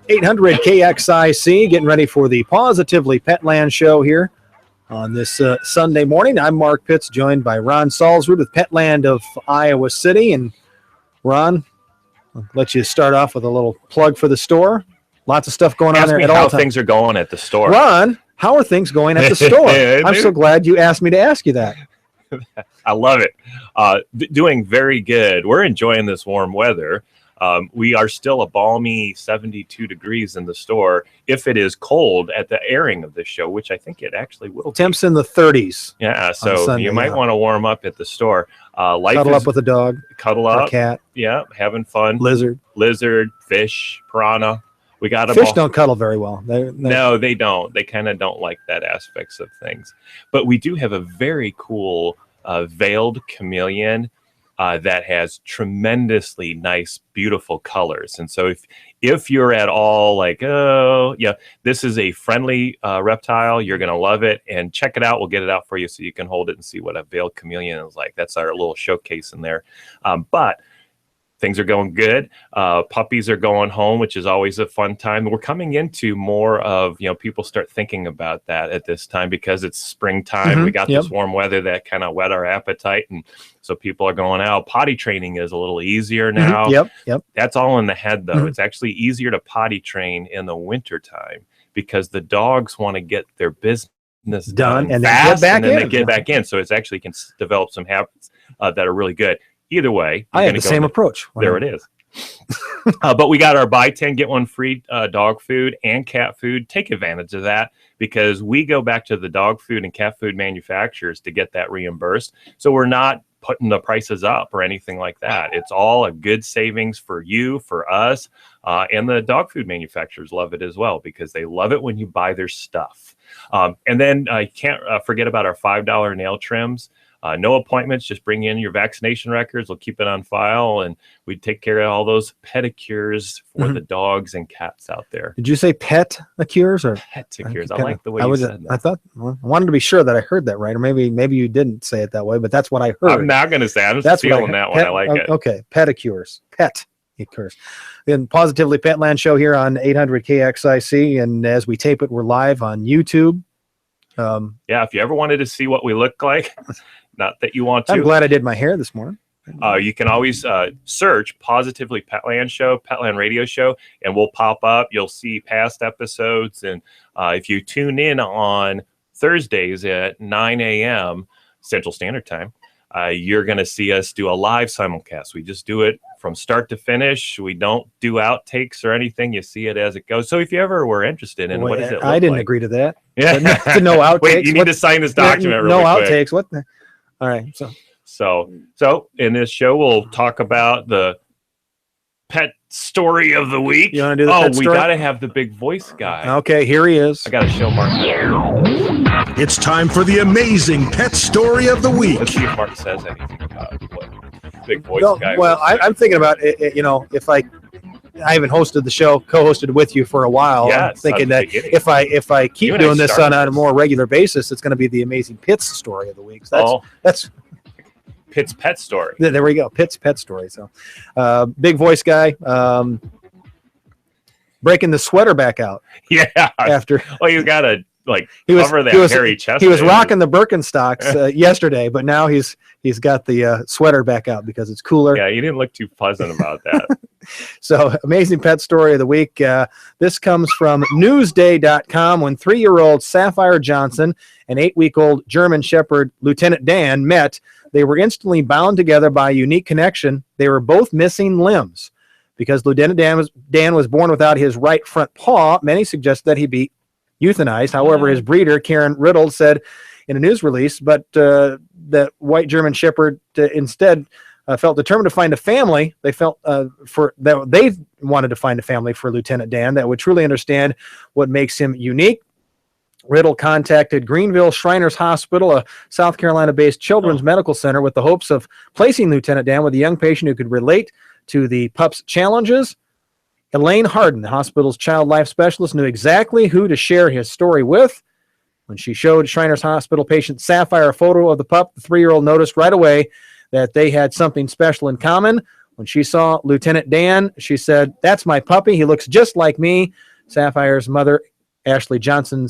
800 KXIC, getting ready for the Positively Petland show here on this Sunday morning. I'm Mark Pitts, joined by Ron Salzwood with Petland of Iowa City. And Ron, I'll let you start off with a little plug for the store. Lots of stuff going on there at all times. How things are going at the store. Ron, how are things going at the store? I'm so glad you asked me to ask you that. I love it. Doing very good. We're enjoying this warm weather. We are still a balmy 72 degrees in the store. If it is cold at the airing of this show, which I think it actually will. Temps in the 30s. Yeah, so Sunday, you might want to warm up at the store. Cuddle up with a dog. Cuddle up. A cat. Yeah, having fun. Lizard, fish, piranha. We got fish don't cuddle very well. No, they don't. They kind of don't like that aspects of things. But we do have a very cool veiled chameleon that has tremendously nice, beautiful colors. And so if you're at all like, oh, yeah, this is a friendly reptile, you're going to love it. And check it out. We'll get it out for you so you can hold it and see what a veiled chameleon is like. That's our little showcase in there. But things are going good. Puppies are going home, which is always a fun time. We're coming into more of, people start thinking about that at this time because it's springtime. We got this warm weather that kind of whet our appetite. And so people are going out. Potty training is a little easier now. Yep. That's all in the head, though. It's actually easier to potty train in the wintertime because the dogs want to get their business done and fast, then they get back in. So it's actually can develop some habits that are really good. Either way, I have the same approach. There it is. But we got our buy 10, get one free dog food and cat food. Take advantage of that because we go back to the dog food and cat food manufacturers to get that reimbursed. So we're not putting the prices up or anything like that. It's all a good savings for you, for us, and the dog food manufacturers love it as well because they love it when you buy their stuff. And then you can't forget about our $5 nail trims. No appointments, just bring in your vaccination records. We'll keep it on file, and we take care of all those pedicures for the dogs and cats out there. Did you say petacures or petacures? I like the way you said that. I thought I wanted to be sure that I heard that right, or maybe you didn't say it that way, but that's what I heard. I'm not going to say. I'm just feeling that one. I like it. Okay, pedicures, petacures. Then Positively Petland show here on 800 KXIC, and as we tape it, we're live on YouTube. Yeah, if you ever wanted to see what we look like. Not that you want to. I'm glad I did my hair this morning. You can always search Positively Petland Show, Petland Radio Show, and we'll pop up. You'll see past episodes. And if you tune in on Thursdays at 9 a.m. Central Standard Time, you're going to see us do a live simulcast. We just do it from start to finish. We don't do outtakes or anything. You see it as it goes. So if you ever were interested in what does it look like? I didn't agree to that. Yeah. No outtakes. Wait, you need to sign this document real quick. No outtakes. What the? All right. So in this show, we'll talk about the pet story of the week. You want to do the pet story? We got to have the big voice guy. Okay, here he is. I got to show Mark. It's time for the amazing pet story of the week. Let's see if Mark says anything about what big voice guy. Well, I'm thinking about it, if I haven't hosted the show, co-hosted with you for a while. Yeah, I'm thinking that if I keep doing this on a more regular basis, it's going to be the amazing Pitts story of the week. So that's Pitt's pet story. There we go. Pitt's pet story. So big voice guy breaking the sweater back out. Yeah. After you got to cover that hairy chest. He was rocking the Birkenstocks yesterday, but now he's got the sweater back out because it's cooler. Yeah, you didn't look too pleasant about that. So, amazing pet story of the week. This comes from Newsday.com. When 3-year-old Sapphire Johnson and 8-week-old German Shepherd Lieutenant Dan met, they were instantly bound together by a unique connection. They were both missing limbs. Because Lieutenant Dan was born without his right front paw, many suggest that he be euthanized. However, his breeder, Karen Riddle, said in a news release, but that white German Shepherd instead felt determined to find a family. They felt they wanted to find a family for Lieutenant Dan that would truly understand what makes him unique. Riddle contacted Greenville Shriners Hospital, a South Carolina-based children's medical center, with the hopes of placing Lieutenant Dan with a young patient who could relate to the pup's challenges. Elaine Harden, the hospital's child life specialist, knew exactly who to share his story with. When she showed Shriners Hospital patient Sapphire a photo of the pup, the 3-year-old noticed right away that they had something special in common. When she saw Lieutenant Dan, she said, "That's my puppy. He looks just like me." Sapphire's mother, Ashley Johnson,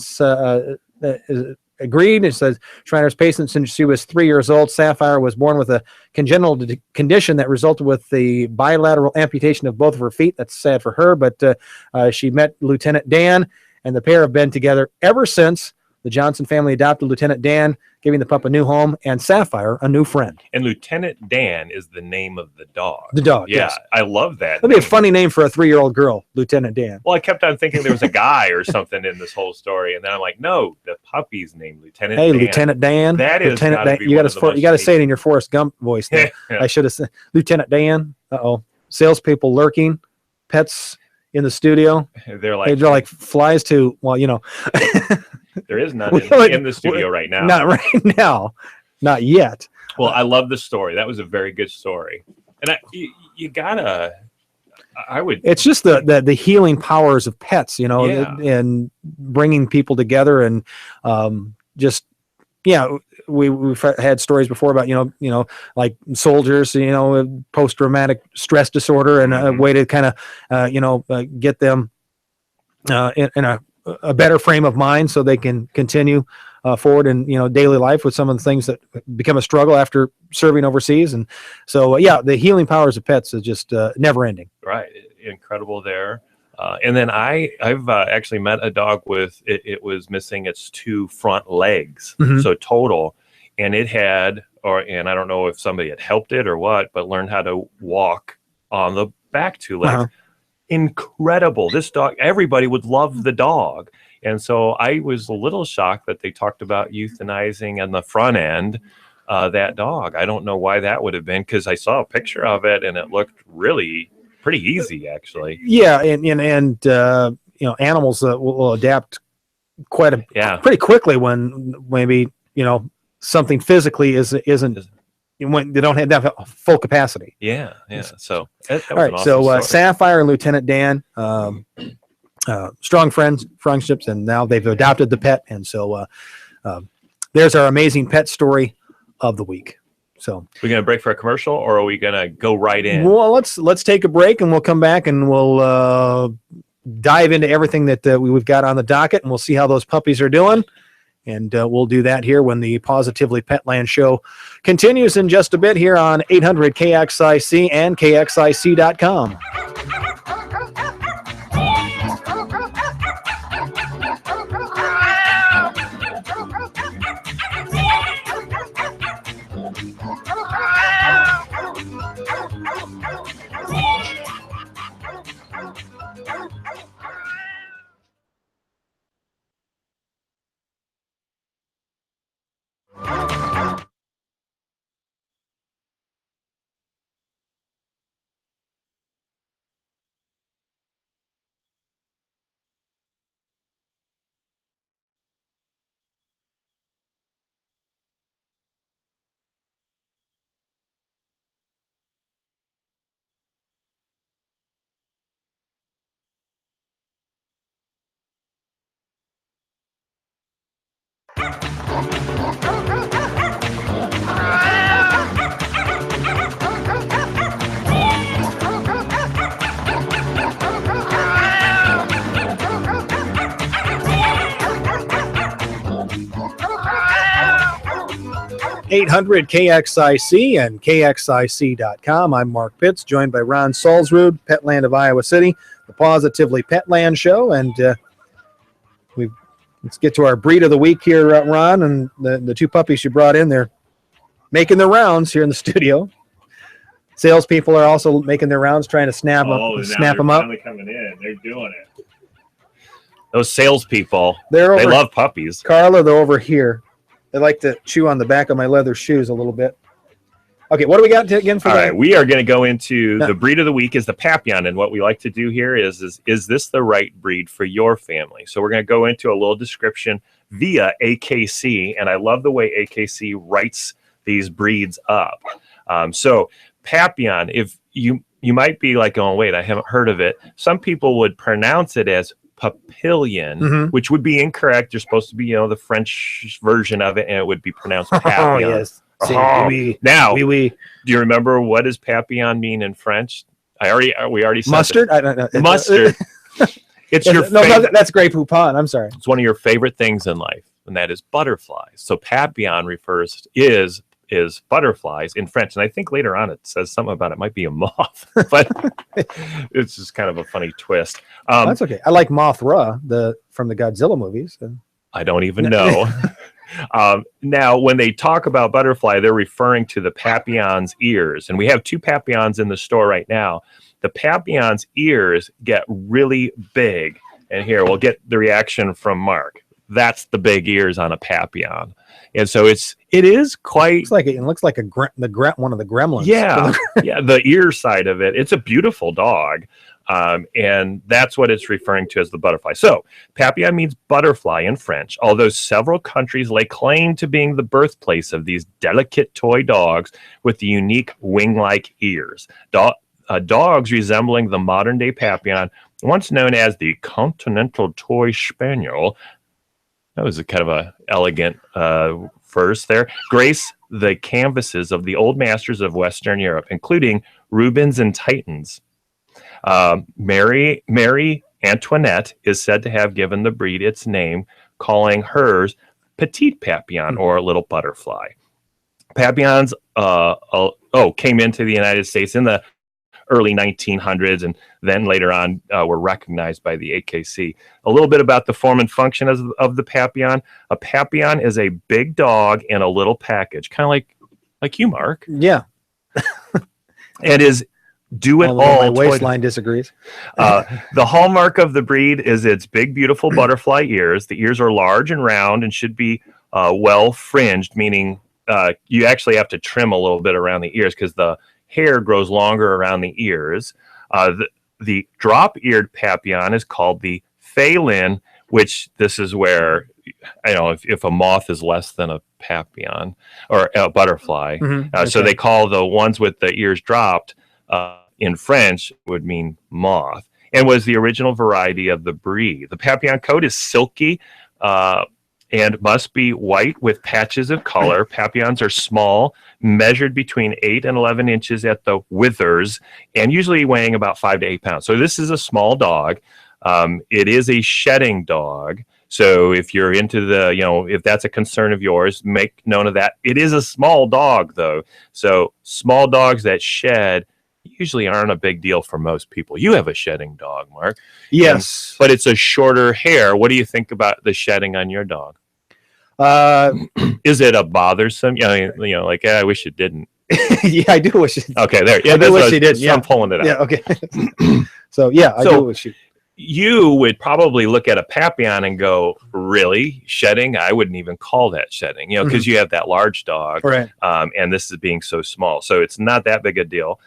agreed and says Shriner's patient since she was 3 years old. Sapphire was born with a congenital condition that resulted with the bilateral amputation of both of her feet. That's sad for her, but she met Lieutenant Dan, and the pair have been together ever since. The Johnson family adopted Lieutenant Dan, giving the pup a new home, and Sapphire a new friend. And Lieutenant Dan is the name of the dog. The dog, yeah, yes. I love that. That'd be a funny name for a 3-year-old girl, Lieutenant Dan. Well, I kept on thinking there was a guy or something in this whole story, and then I'm like, no, the puppy's named Lieutenant Dan. Hey, Lieutenant Dan. That is Lieutenant Dan. You got to say it in your Forrest Gump voice. There. Yeah. I should have said Lieutenant Dan. Salespeople lurking, pets in the studio. They're like flies to. Well, you know. There is none in the studio right now. Not right now. Not yet. Well, I love the story. That was a very good story. And it's just the healing powers of pets, you know, Yeah. and bringing people together, and we've had stories before about, you know, like soldiers, you know, post-traumatic stress disorder, and a way to kind of, get them in a better frame of mind so they can continue forward in, you know, daily life with some of the things that become a struggle after serving overseas. And so, the healing powers of pets is just never ending. Right. Incredible there. And then I've actually met a dog with, it was missing its 2 front legs. Mhm. So total. And it had, and I don't know if somebody had helped it or what, but learned how to walk on the back 2 legs. Uh-huh. Incredible. This dog, everybody would love the dog. And so I was a little shocked that they talked about euthanizing on the front end that dog. I don't know why that would have been, because I saw a picture of it and it looked really pretty easy, actually. Yeah, and you know, animals will adapt pretty quickly when maybe, you know, something physically isn't when they don't have that full capacity. Yeah. So that all right, was an so awesome story. Sapphire and Lieutenant Dan, strong friendships, and now they've adopted the pet, and so there's our amazing pet story of the week. So we're gonna break for a commercial, or are we gonna go right in? Well, let's take a break, and we'll come back, and we'll dive into everything that we've got on the docket, and we'll see how those puppies are doing. And we'll do that here when the Positively Petland show continues in just a bit here on 800 KXIC and KXIC.com. 800 KXIC and KXIC.com. I'm Mark Pitts, joined by Ron Salzrud, Petland of Iowa City, the Positively Petland show. And let's get to our breed of the week here, Ron. And the 2 puppies you brought in, they're making their rounds here in the studio. Salespeople are also making their rounds, trying to snap them up. Coming in. They're doing it. Those salespeople, they love puppies. Carla, they're over here. They like to chew on the back of my leather shoes a little bit. Okay, what do we got again for that? All right, we are going to go into the breed of the week is the Papillon, and what we like to do here is this the right breed for your family? So we're going to go into a little description via AKC, and I love the way AKC writes these breeds up. So Papillon, if you might be like, oh, wait, I haven't heard of it. Some people would pronounce it as Papillon, which would be incorrect. You're supposed to be, the French version of it, and it would be pronounced Papillon. Oh, yes. Now, oui, oui. do you remember what does Papillon mean in French? We already said Mustard? that. I don't know. Mustard. It's your no, favorite. that's Grey Poupon. I'm sorry. It's one of your favorite things in life, and that is butterflies. So Papillon is butterflies in French, and I think later on it says something about it might be a moth, but it's just kind of a funny twist. That's okay. I like Mothra, from the Godzilla movies. I don't even know. Now, when they talk about butterfly, they're referring to the Papillon's ears, and we have 2 Papillons in the store right now. The Papillon's ears get really big, and here we'll get the reaction from Mark. That's the big ears on a Papillon, and so it is quite. It looks like one of the gremlins. Yeah, yeah, the ear side of it. It's a beautiful dog, and that's what it's referring to as the butterfly. So Papillon means butterfly in French, although several countries lay claim to being the birthplace of these delicate toy dogs with the unique wing-like ears. Dogs resembling the modern-day Papillon, once known as the Continental Toy Spaniel. That was a kind of a elegant verse there. Grace the canvases of the old masters of Western Europe, including Rubens and Titans. Mary Antoinette is said to have given the breed its name, calling hers Petite Papillon, or little butterfly. Papillons came into the United States in the early 1900s, and then later on were recognized by the AKC. A little bit about the form and function of the Papillon. A Papillon is a big dog in a little package, kind of like you, Mark. Yeah. And is do it all. My waistline disagrees. The hallmark of the breed is its big, beautiful butterfly ears. The ears are large and round and should be well fringed, meaning you actually have to trim a little bit around the ears because the hair grows longer around the ears. The drop-eared Papillon is called the Petland, which this is where, if a moth is less than a Papillon or a butterfly. Okay. So they call the ones with the ears dropped in French would mean moth, and was the original variety of the breed. The Papillon coat is silky and must be white with patches of color. Papillons are small, measured between 8 and 11 inches at the withers, and usually weighing about 5 to 8 pounds. So this is a small dog. It is a shedding dog. So if you're into if that's a concern of yours, make note of that. It is a small dog, though. So small dogs that shed usually aren't a big deal for most people. You have a shedding dog, Mark. Yes. But it's a shorter hair. What do you think about the shedding on your dog? Is it a bothersome? I wish it didn't. Yeah, I do wish it. Okay, there. Yeah, I do wish it did. Yeah. I'm pulling it out. Yeah, okay. So yeah, I do wish it. You would probably look at a Papillon and go, really? Shedding? I wouldn't even call that shedding, because you have that large dog. Right. And this is being so small. So it's not that big a deal.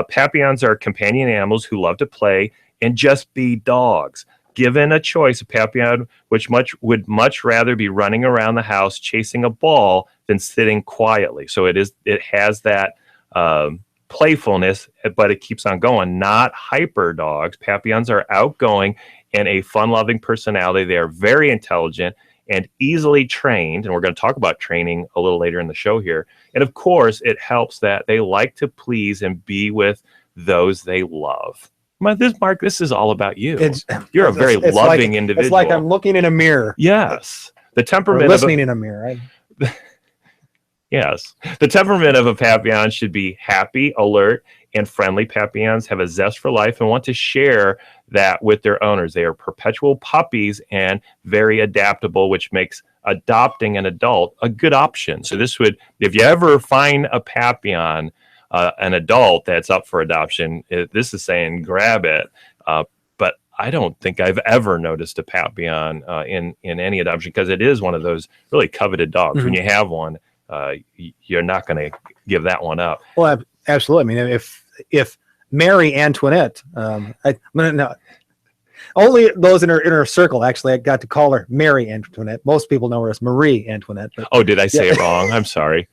Papillons are companion animals who love to play and just be dogs. Given a choice, a Papillon would much rather be running around the house chasing a ball than sitting quietly. So it has that playfulness, but it keeps on going. Not hyper dogs. Papillons are outgoing and a fun-loving personality. They are very intelligent and easily trained, and we're going to talk about training a little later in the show here. And of course, it helps that they like to please and be with those they love. Mark, this is all about you. You're a very loving individual. It's like I'm looking in a mirror. Yes. The temperament. Listening in a mirror. Yes. The temperament of a Papillon should be happy, alert, and friendly. Papillons have a zest for life and want to share that with their owners. They are perpetual puppies and very adaptable, which makes adopting an adult a good option. So if you ever find a Papillon, an adult that's up for adoption, this is saying grab it. But I don't think I've ever noticed a Papillon in any adoption, because it is one of those really coveted dogs. Mm-hmm. When you have one, you're not going to give that one up. Well, absolutely. I mean, if Mary Antoinette, only those in her circle, actually, I got to call her Mary Antoinette. Most people know her as Marie Antoinette. Did I say it wrong? I'm sorry.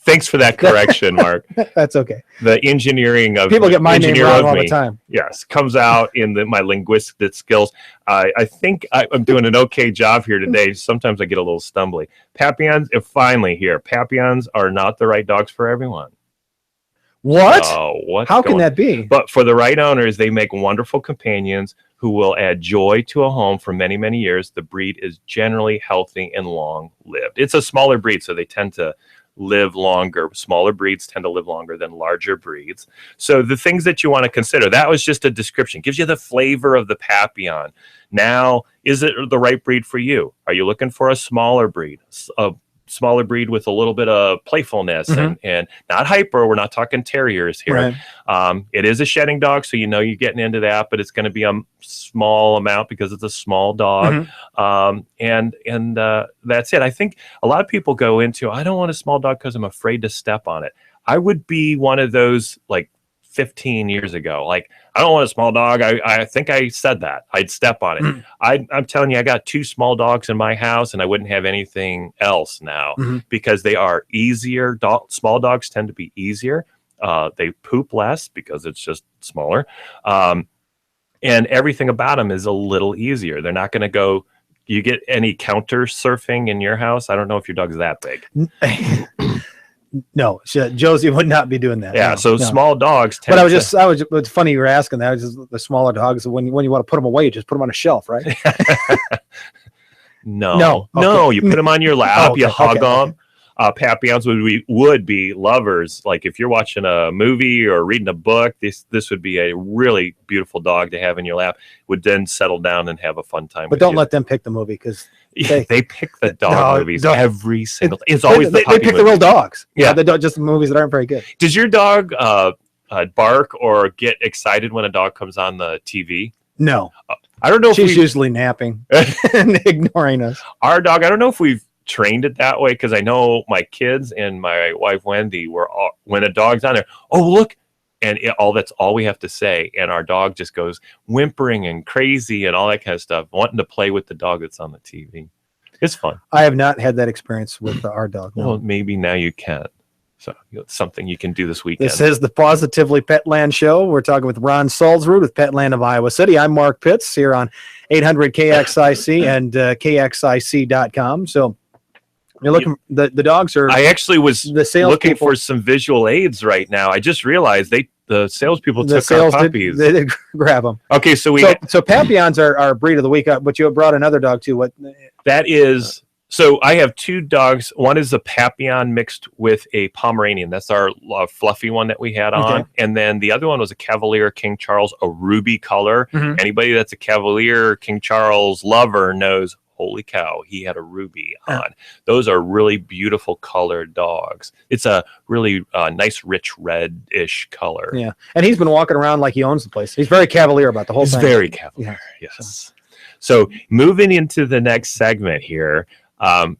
Thanks for that correction, Mark. That's okay. The engineering of People get my name engineer wrong of all me, the time. yes, comes out in my linguistic skills. I think I'm doing an okay job here today. Sometimes I get a little stumbly. Papillons, finally here. Papillons are not the right dogs for everyone. What? How can that be? But for the right owners, they make wonderful companions who will add joy to a home for many, many years. The breed is generally healthy and long-lived. It's a smaller breed, so they tend to live longer. Smaller breeds tend to live longer than larger breeds. So the things that you want to consider, that was just a description, gives you the flavor of the Papillon. Now, is it the right breed for you? Are you looking for a smaller breed? A smaller breed with a little bit of playfulness and not hyper. We're not talking terriers here. Right. It is a shedding dog, so you know you're getting into that, but it's going to be a small amount because it's a small dog. And that's it. I think a lot of people go into, I don't want a small dog because I'm afraid to step on it. I would be one of those like 15 years ago. Like, I don't want a small dog. I think I said that. I'd step on it. I'm telling you, I got 2 small dogs in my house and I wouldn't have anything else now because they are easier. Small dogs tend to be easier. They poop less because it's just smaller. And everything about them is a little easier. They're not going to go. You get any counter surfing in your house? I don't know if your dog's that big. No, Josie would not be doing that. Yeah, no. Small dogs tend it's funny you were asking that. It's just the smaller dogs, when you want to put them away, you just put them on a shelf, right? No, you put them on your lap, you hug them. Papillons would be lovers. Like if you're watching a movie or reading a book, this would be a really beautiful dog to have in your lap. Would then settle down and have a fun time. But don't let them pick the movie because they pick the dog movies every single. It's always they pick the real dogs. Yeah, just the movies that aren't very good. Does your dog bark or get excited when a dog comes on the TV? No, I don't know. She's usually napping and ignoring us. Our dog, I don't know if we've trained it that way because I know my kids and my wife Wendy were when a dog's on there, oh look, and that's all we have to say, and our dog just goes whimpering and crazy and all that kind of stuff, wanting to play with the dog that's on the TV. It's fun. I have not had that experience with our dog. No. Well, maybe now you can. So it's something you can do this weekend. This is the Positively Petland Show. We're talking with Ron Salzrud with Petland of Iowa City. I'm Mark Pitts here on 800 KXIC and KXIC.com. So you're looking, the dogs are. I actually was looking people, for some visual aids right now. I just realized the salespeople took our puppies. They did grab them. Okay, so Papillons are our breed of the week. But you brought another dog too. What? That is. So I have 2 dogs. One is a Papillon mixed with a Pomeranian. That's our fluffy one that we had on. Okay. And then the other one was a Cavalier King Charles, a ruby color. Anybody that's a Cavalier King Charles lover knows, holy cow, he had a ruby on. Those are really beautiful colored dogs. It's a really nice, rich red-ish color. Yeah, and he's been walking around like he owns the place. He's very Cavalier about the whole thing. He's very Cavalier, yes. So moving into the next segment here,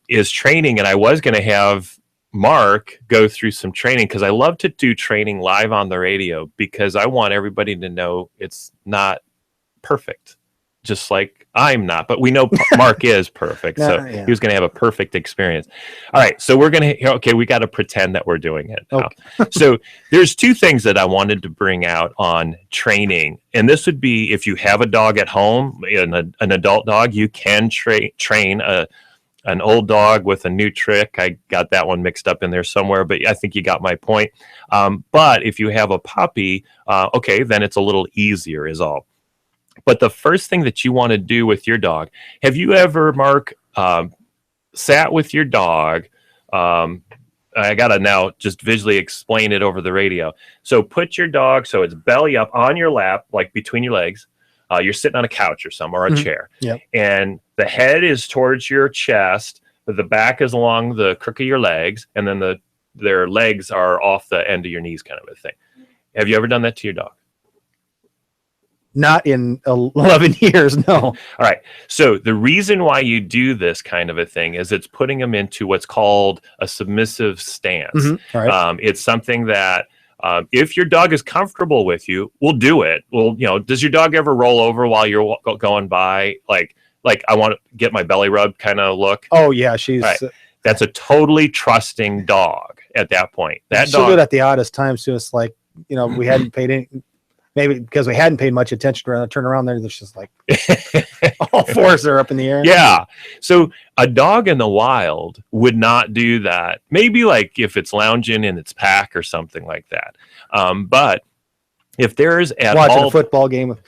is training, and I was going to have Mark go through some training because I love to do training live on the radio because I want everybody to know it's not perfect, just like I'm not, but we know Mark is perfect. So he was going to have a perfect experience. All right, so we're going to, we got to pretend that we're doing it now. Okay. So there's 2 things that I wanted to bring out on training, and this would be if you have a dog at home, an adult dog, you can train an old dog with a new trick. I got that one mixed up in there somewhere, but I think you got my point. But if you have a puppy, then it's a little easier is all. But the first thing that you want to do with your dog, have you ever, Mark, sat with your dog? I got to now just visually explain it over the radio. So put your dog, so it's belly up on your lap, like between your legs. You're sitting on a couch or something, or a chair. Yep. And the head is towards your chest, but the back is along the crook of your legs, and then their legs are off the end of your knees, kind of a thing. Have you ever done that to your dog? Not in 11 years, no. All right. So the reason why you do this kind of a thing is it's putting them into what's called a submissive stance. All right. It's something that if your dog is comfortable with you, we'll do it. Well, does your dog ever roll over while you're going by? Like I want to get my belly rubbed kind of look. Oh yeah. She's, right. That's a totally trusting dog. at that point. That She'll dog do it at the oddest times too. It's like, we hadn't paid any, maybe because we hadn't paid much attention to her. Turn around there, there's just like all fours are up in the air. Yeah. So a dog in the wild would not do that. Maybe like if it's lounging in its pack or something like that. But if there's watching a football game with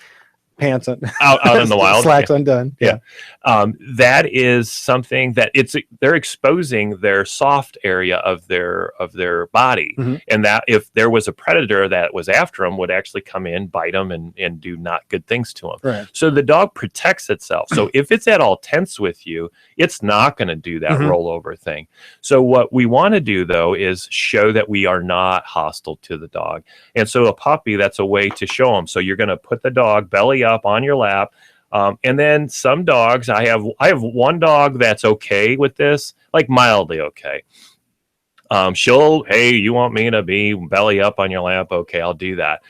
pants on, out in the wild, slacks undone. Yeah. That is something that they're exposing their soft area of their body. Mm-hmm. And that if there was a predator that was after them, would actually come in, bite them, and do not good things to them. Right. So the dog protects itself. So if it's at all tense with you, it's not going to do that rollover thing. So what we want to do though is show that we are not hostile to the dog. And so a puppy, that's a way to show them. So you're going to put the dog belly up on your lap. And then some dogs, I have one dog that's okay with this, like mildly okay. Hey, you want me to be belly up on your lap? Okay, I'll do that.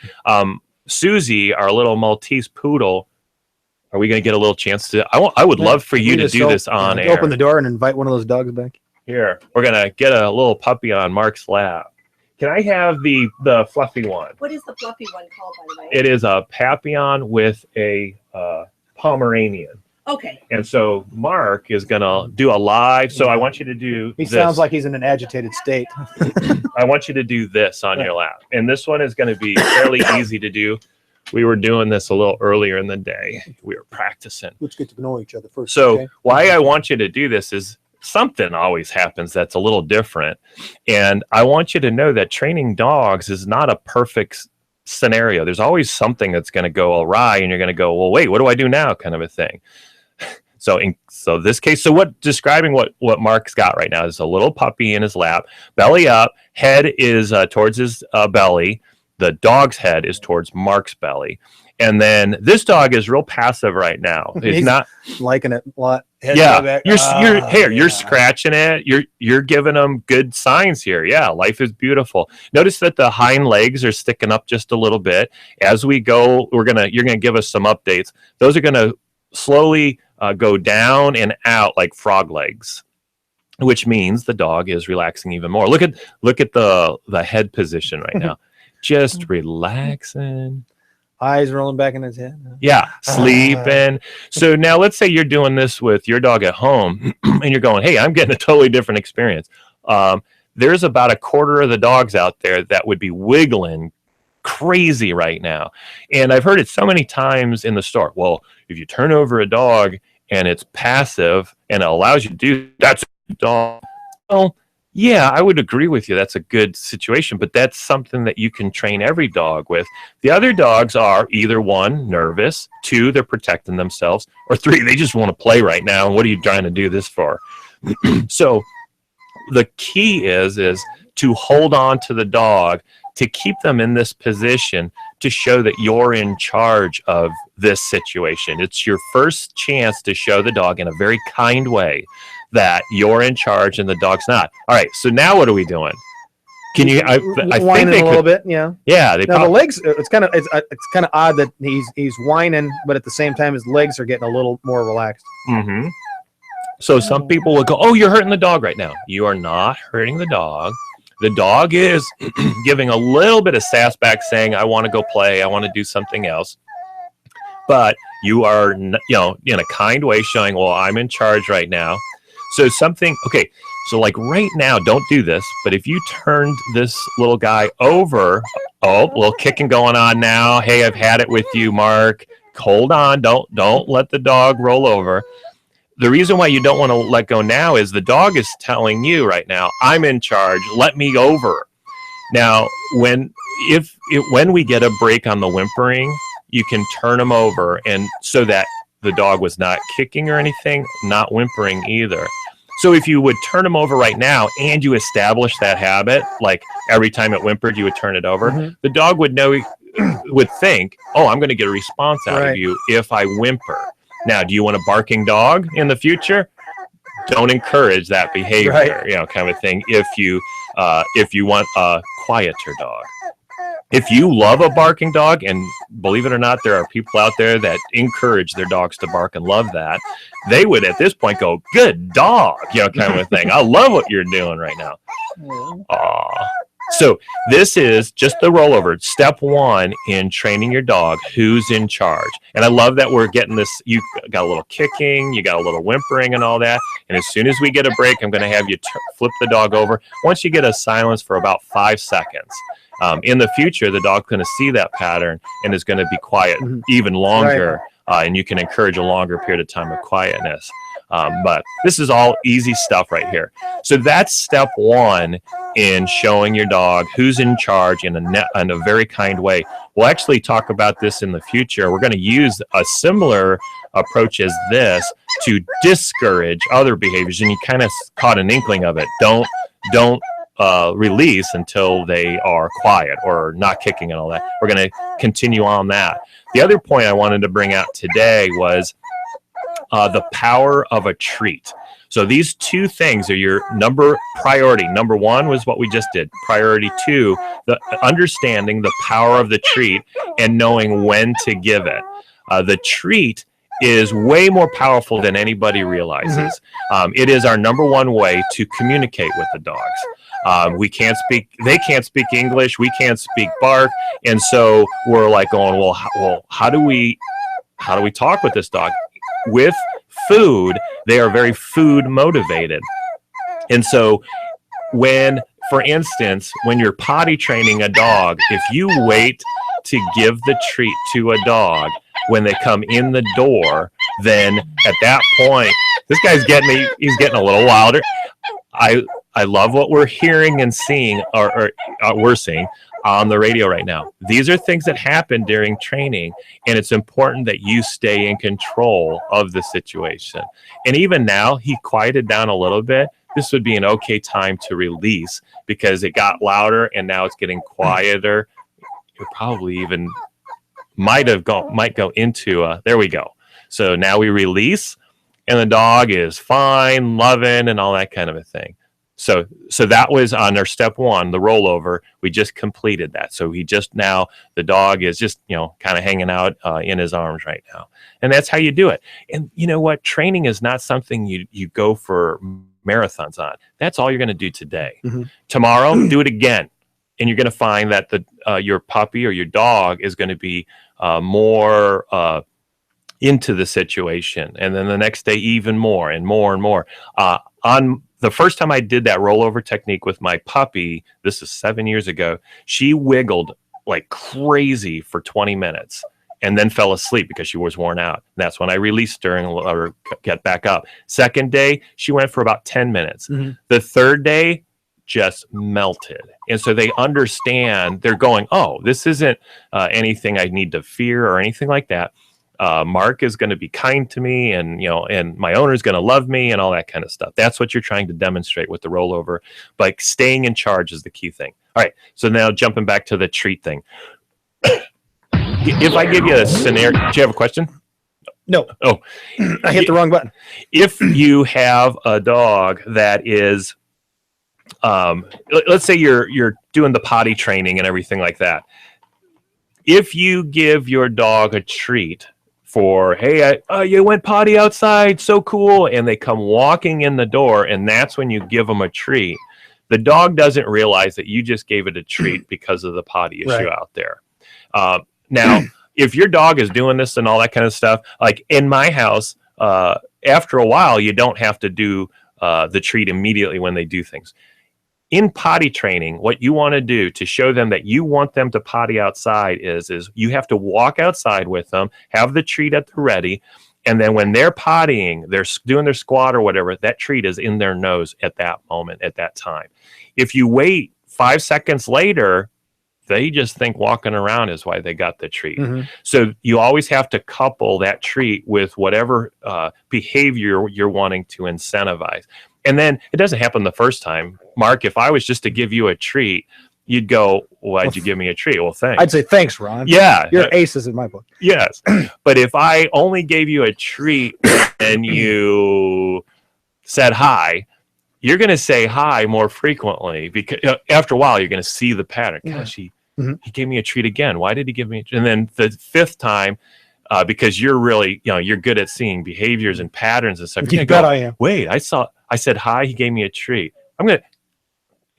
Susie, our little Maltese poodle, are we going to get a little chance to? I would love for you to do this on air. Open the door and invite one of those dogs back. Here, we're going to get a little puppy on Mark's lap. Can I have the fluffy one? What is the fluffy one called, by the way? It is a Papillon with a Pomeranian. Okay. And so Mark is going to do a live. So I want you to do He this. sounds like he's in an agitated state. I want you to do this on your lap. And this one is going to be fairly easy to do. We were doing this a little earlier in the day. We were practicing. Let's get to know each other first. So okay? why I want you to do this is something always happens that's a little different. And I want you to know that training dogs is not a perfect scenario. There's always something that's going to go awry and you're going to go, well, wait, what do I do now? Kind of a thing. So this case, describing what Mark's got right now is a little puppy in his lap, belly up, head is towards his belly. The dog's head is towards Mark's belly. And then this dog is real passive right now. He's not liking it a lot. Yeah, you're scratching it. You're giving them good signs here. Yeah, life is beautiful. Notice that the hind legs are sticking up just a little bit. As we go, you're gonna give us some updates. Those are gonna slowly go down and out like frog legs, which means the dog is relaxing even more. Look at the head position right now, just relaxing. Eyes rolling back in his head. Yeah, sleeping. So now let's say you're doing this with your dog at home and you're going, hey, I'm getting a totally different experience. There's about a quarter of the dogs out there that would be wiggling crazy right now. And I've heard it so many times in the store. Well, if you turn over a dog and it's passive and it allows you to do that's a dog. Well, yeah, I would agree with you. That's a good situation, but that's something that you can train every dog with. The other dogs are either one, nervous, two, they're protecting themselves, or three, they just want to play right now. And what are you trying to do this for? So the key is to hold on to the dog, to keep them in this position, to show that you're in charge of this situation. It's your first chance to show the dog in a very kind way that you're in charge and the dog's not. All right, so now what are we doing? Can you? I think they a little bit, yeah. Yeah, they. Now the legs. It's kind of odd that he's whining, but at the same time his legs are getting a little more relaxed. Mm-hmm. So some people will go, "Oh, you're hurting the dog right now." You are not hurting the dog. The dog is giving a little bit of sass back, saying, "I want to go play. I want to do something else." But you are, in a kind way, showing, "Well, I'm in charge right now." So so like right now, don't do this, but if you turned this little guy over, little kicking going on now. Hey, I've had it with you, Mark. Hold on, don't let the dog roll over. The reason why you don't want to let go now is the dog is telling you right now, I'm in charge, let me over. Now, when we get a break on the whimpering, you can turn him over, and so that the dog was not kicking or anything, not whimpering either. So if you would turn him over right now and you establish that habit, like every time it whimpered, you would turn it over, the dog would think, oh, I'm going to get a response out of you if I whimper. Now, do you want a barking dog in the future? Don't encourage that behavior, kind of thing. If you want a quieter dog. If you love a barking dog, and believe it or not, there are people out there that encourage their dogs to bark and love that, they would at this point go, good dog, kind of a thing. I love what you're doing right now. Aw. So this is just the rollover. Step one in training your dog, who's in charge. And I love that we're getting this. You got a little kicking, you got a little whimpering and all that. And as soon as we get a break, I'm going to have you flip the dog over. Once you get a silence for about 5 seconds. In the future, the dog's going to see that pattern and is going to be quiet even longer. Right. And you can encourage a longer period of time of quietness. But this is all easy stuff right here. So that's step one in showing your dog who's in charge in a very kind way. We'll actually talk about this in the future. We're going to use a similar approach as this to discourage other behaviors. And you kind of caught an inkling of it. Don't release until they are quiet or not kicking and all that. We're going to continue on that. The other point I wanted to bring out today was the power of a treat. So these two things are your priority. Number one was what we just did. Priority two, the understanding the power of the treat and knowing when to give it. The treat is way more powerful than anybody realizes. It is our number one way to communicate with the dogs. They can't speak English, we can't speak bark, and so we're like going, well, how do we talk with this dog? With food, they are very food motivated. And so for instance, when you're potty training a dog, if you wait to give the treat to a dog when they come in the door, then at that point, this guy's he's getting a little wilder. I love what we're hearing and seeing, or we're seeing on the radio right now. These are things that happen during training, and it's important that you stay in control of the situation. And even now, he quieted down a little bit. This would be an okay time to release because it got louder and now it's getting quieter. It probably even might go into there we go. So now we release and the dog is fine, loving, and all that kind of a thing. So that was on our step one, the rollover. We just completed that. So the dog is just, kind of hanging out in his arms right now. And that's how you do it. And you know what? Training is not something you go for marathons on. That's all you're going to do today. Tomorrow, do it again. And you're going to find that your puppy or your dog is going to be more into the situation. And then the next day, even more and more and more. On the first time I did that rollover technique with my puppy, this is 7 years ago, she wiggled like crazy for 20 minutes and then fell asleep because she was worn out. And that's when I released her and let her get back up. Second day, she went for about 10 minutes. The third day, just melted. And so they understand, they're going, oh, this isn't anything I need to fear or anything like that. Mark is going to be kind to me, and and my owner is going to love me, and all that kind of stuff. That's what you're trying to demonstrate with the rollover. But staying in charge is the key thing. All right. So now jumping back to the treat thing. If I give you a scenario, do you have a question? No. Oh, I hit the wrong button. If you have a dog that is, let's say you're doing the potty training and everything like that. If you give your dog a treat for, hey, you went potty outside, so cool, and they come walking in the door, and that's when you give them a treat, the dog doesn't realize that you just gave it a treat because of the potty issue out there. Now, if your dog is doing this and all that kind of stuff, like in my house, after a while, you don't have to do the treat immediately when they do things. In potty training, what you want to do to show them that you want them to potty outside is you have to walk outside with them, have the treat at the ready, and then when they're pottying, they're doing their squat or whatever, that treat is in their nose at that moment, at that time. If you wait 5 seconds later, they just think walking around is why they got the treat. So you always have to couple that treat with whatever behavior you're wanting to incentivize. And then it doesn't happen the first time. Mark, if I was just to give you a treat, you'd go, why'd you give me a treat? Well, thanks. I'd say, thanks, Ron. Yeah. You're aces in my book. Yes. But if I only gave you a treat and you said hi, you're going to say hi more frequently because after a while, you're going to see the pattern. Gosh, he gave me a treat again. Why did he give me a treat? And then the fifth time, because you're really, you're good at seeing behaviors and patterns and stuff. You bet I am. Wait, I said hi, he gave me a treat.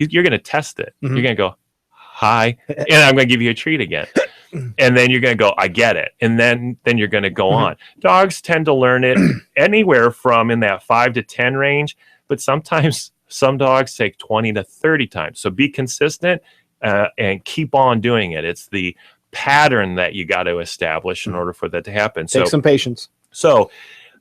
You're going to test it. Mhm. You're going to go, hi, and I'm going to give you a treat again. And then you're going to go, I get it. And then you're going to go on. Dogs tend to learn it anywhere from in that 5 to 10 range, but sometimes some dogs take 20 to 30 times. So be consistent and keep on doing it. It's the pattern that you got to establish in order for that to happen. Take some patience. So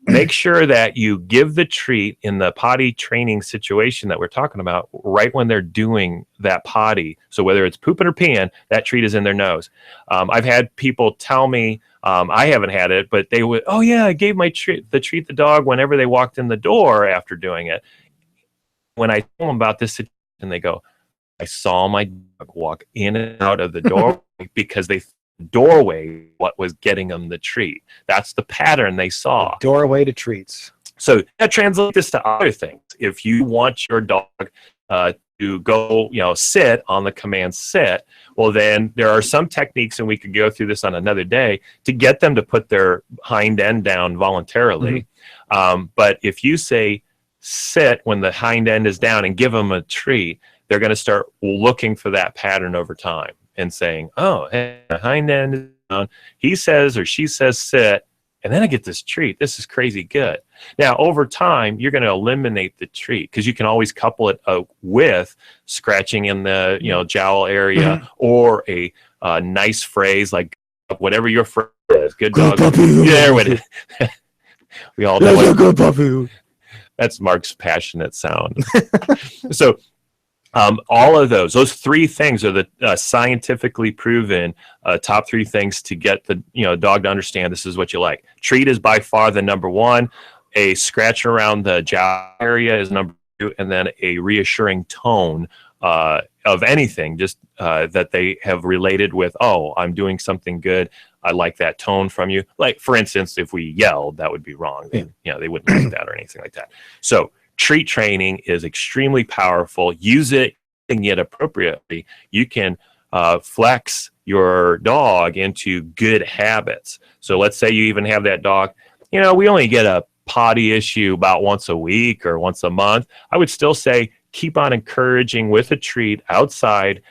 make sure that you give the treat in the potty training situation that we're talking about right when they're doing that potty. So whether it's pooping or peeing, that treat is in their nose. I've had people tell me, I haven't had it, but they would, oh yeah, I gave the treat the dog whenever they walked in the door after doing it. When I tell them about this situation, they go, I saw my dog walk in and out of the door because they doorway what was getting them the treat. That's the pattern they saw. Doorway to treats. So that translates this to other things. If you want your dog to go, sit on the command sit, well, then there are some techniques, and we could go through this on another day, to get them to put their hind end down voluntarily. But if you say sit when the hind end is down and give them a treat, they're going to start looking for that pattern over time and saying, oh, hey, the hind end is down. He says or she says sit, and then I get this treat. This is crazy good. Now, over time, you're going to eliminate the treat because you can always couple it with scratching in the jowl area or a nice phrase like whatever your phrase is. Good dog. Yeah, we all know good puppy. That's Mark's passionate sound. So all of those 3 things are the scientifically proven top 3 things to get the dog to understand this is what you like. Treat is by far the number 1. A scratch around the jowl area is number 2, and then a reassuring tone of anything, just that they have related with. Oh, I'm doing something good. I like that tone from you. Like, for instance, if we yelled, that would be wrong. They wouldn't like that or anything like that. So treat training is extremely powerful. Use it and yet appropriately. You can flex your dog into good habits. So let's say you even have that dog, we only get a potty issue about once a week or once a month. I would still say keep on encouraging with a treat outside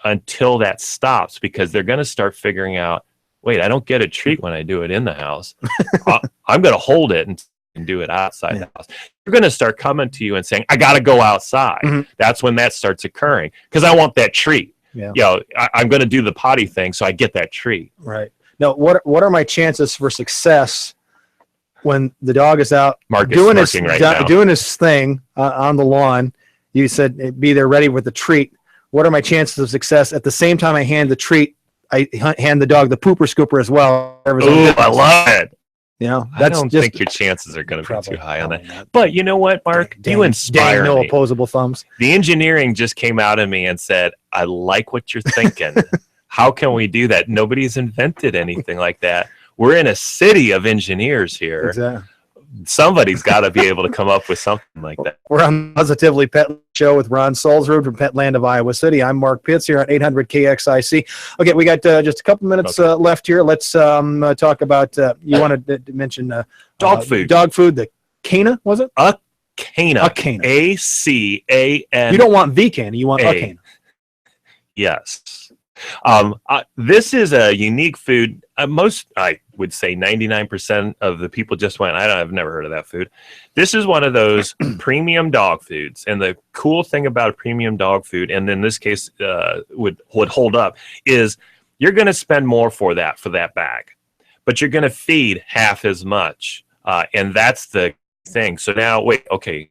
until that stops, because they're going to start figuring out, wait, I don't get a treat when I do it in the house. I'm going to hold it and do it outside the house. You're going to start coming to you and saying, I got to go outside. That's when that starts occurring, because I want that treat. I'm going to do the potty thing, so I get that treat. Right. Now, what are my chances for success when the dog is out doing his thing on the lawn? You said be there ready with the treat. What are my chances of success? At the same time I hand the treat, I hand the dog the pooper scooper as well. Oh, I love it. I don't think your chances are going to be too high on that. But you know what, Mark? You inspire me. No opposable thumbs. The engineering just came out of me and said, I like what you're thinking. How can we do that? Nobody's invented anything like that. We're in a city of engineers here. Exactly. Somebody's got to be able to come up with something like that. We're on Positively Pet Show with Ron Solzrud from Petland of Iowa City. I'm Mark Pitts here on 800 KXIC. Okay, we got just a couple minutes left here. Let's talk about, you wanted to mention dog food. Dog food, the ACANA, was it? ACANA. ACANA. You don't want the ACANA, you want ACANA. Yes. This is a unique food. I would say 99% of the people just went, I've never heard of that food. This is one of those premium dog foods. And the cool thing about premium dog food, and in this case would hold up, is you're going to spend more for that bag, but you're going to feed half as much. And that's the thing. So now, wait, okay.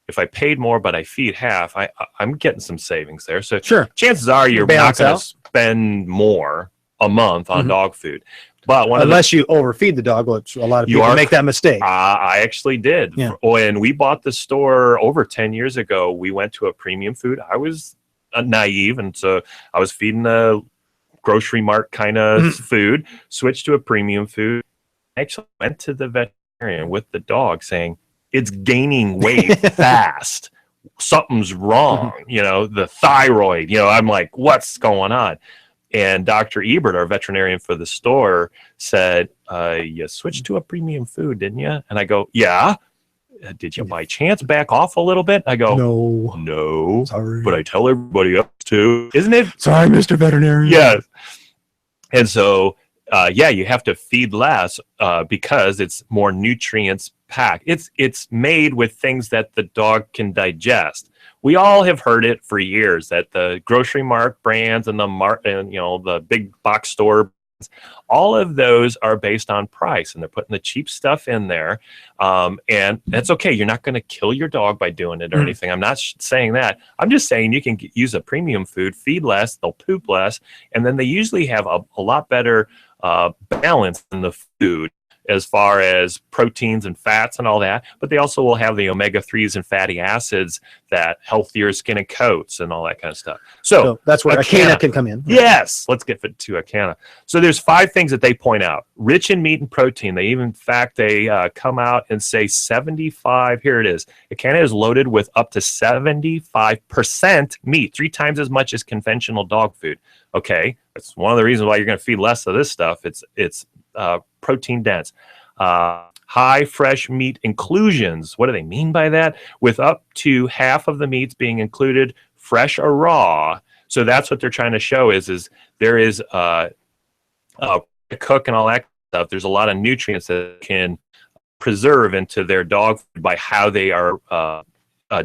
If I paid more, but I feed half, I'm getting some savings there. So sure, chances are you're not going to spend more a month on dog food. But unless you overfeed the dog, which a lot of people make that mistake. I actually did. Yeah. When we bought the store over 10 years ago, we went to a premium food. I was naive, and so I was feeding a grocery mart kind of food, switched to a premium food. I actually went to the veterinarian with the dog saying, it's gaining weight fast. Something's wrong. The thyroid, I'm like, what's going on? And Dr. Ebert, our veterinarian for the store, said, you switched to a premium food, didn't you? And I go, yeah. did you by chance back off a little bit? I go, no, Sorry. but I tell everybody else to, isn't it? Sorry, Mr. Veterinarian. Yes. And so, you have to feed less because it's more nutrients packed. It's made with things that the dog can digest. We all have heard it for years that the grocery mart brands and the big box store, all of those are based on price, and they're putting the cheap stuff in there. And that's okay. You're not going to kill your dog by doing it or anything. I'm not saying that. I'm just saying you can use a premium food, feed less, they'll poop less, and then they usually have a lot better balance in the food as far as proteins and fats and all that, but they also will have the omega-3s and fatty acids that healthier skin and coats and all that kind of stuff. So that's where ACANA can come in. Yes, let's get to ACANA. So there's 5 things that they point out. Rich in meat and protein. They even, in fact, they come out and say 75, here it is. ACANA is loaded with up to 75% meat, 3 times as much as conventional dog food. Okay, that's one of the reasons why you're going to feed less of this stuff. It's protein dense. High fresh meat inclusions. What do they mean by that? With up to half of the meats being included fresh or raw. So that's what they're trying to show is there is cook and all that stuff. There's a lot of nutrients that can preserve into their dog food by how they are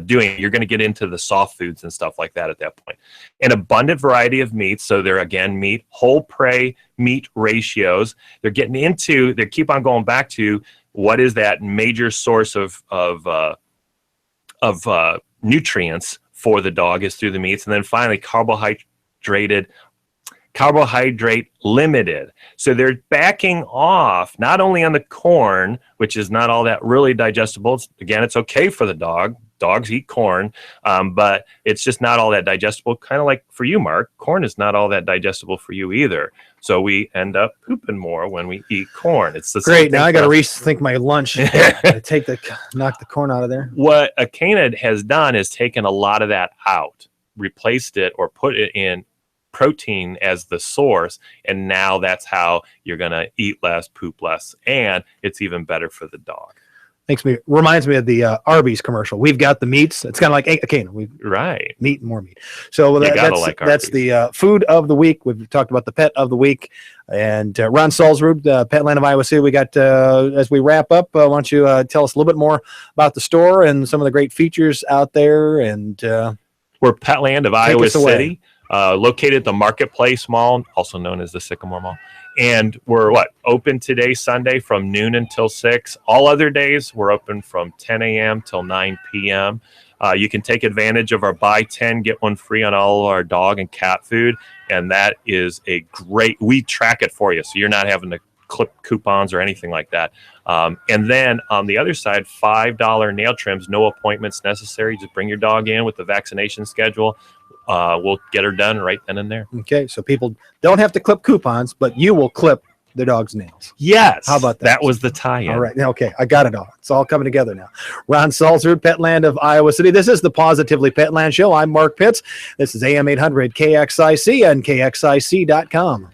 doing it. You're going to get into the soft foods and stuff like that at that point. An abundant variety of meats. So they're, again, meat, whole prey meat ratios. They keep on going back to what is that major source of nutrients for the dog is through the meats. And then finally, carbohydrate limited. So they're backing off not only on the corn, which is not all that really digestible. Again, it's okay for the dog. Dogs eat corn, but it's just not all that digestible. Kind of like for you, Mark, corn is not all that digestible for you either. So we end up pooping more when we eat corn. It's the great. Now I got to rethink my lunch. Knock the corn out of there. What ACANA has done is taken a lot of that out, replaced it, or put it in protein as the source, and now that's how you're going to eat less, poop less, and it's even better for the dog. Reminds me of the Arby's commercial. We've got the meats. It's kind of like ACANA. Right. Meat and more meat. So that's the food of the week. We've talked about the pet of the week. And Ron Salzrud, Petland of Iowa City. We got, as we wrap up, why don't you tell us a little bit more about the store and some of the great features out there? And we're Petland of Iowa City, located at the Marketplace Mall, also known as the Sycamore Mall. And we're open today, Sunday, from noon until 6. All other days, we're open from 10 a.m. till 9 p.m. You can take advantage of our buy 10, get 1 free on all of our dog and cat food. And that is we track it for you. So you're not having to clip coupons or anything like that. And then on the other side, $5 nail trims, no appointments necessary. Just bring your dog in with the vaccination schedule. We'll get her done right then and there. Okay, so people don't have to clip coupons, but you will clip the dog's nails. Yes. How about that? That was the tie-in. All right. Okay, I got it all. It's all coming together now. Ron Salzrud, Petland of Iowa City. This is the Positively Petland Show. I'm Mark Pitts. This is AM 800 KXIC and KXIC.com.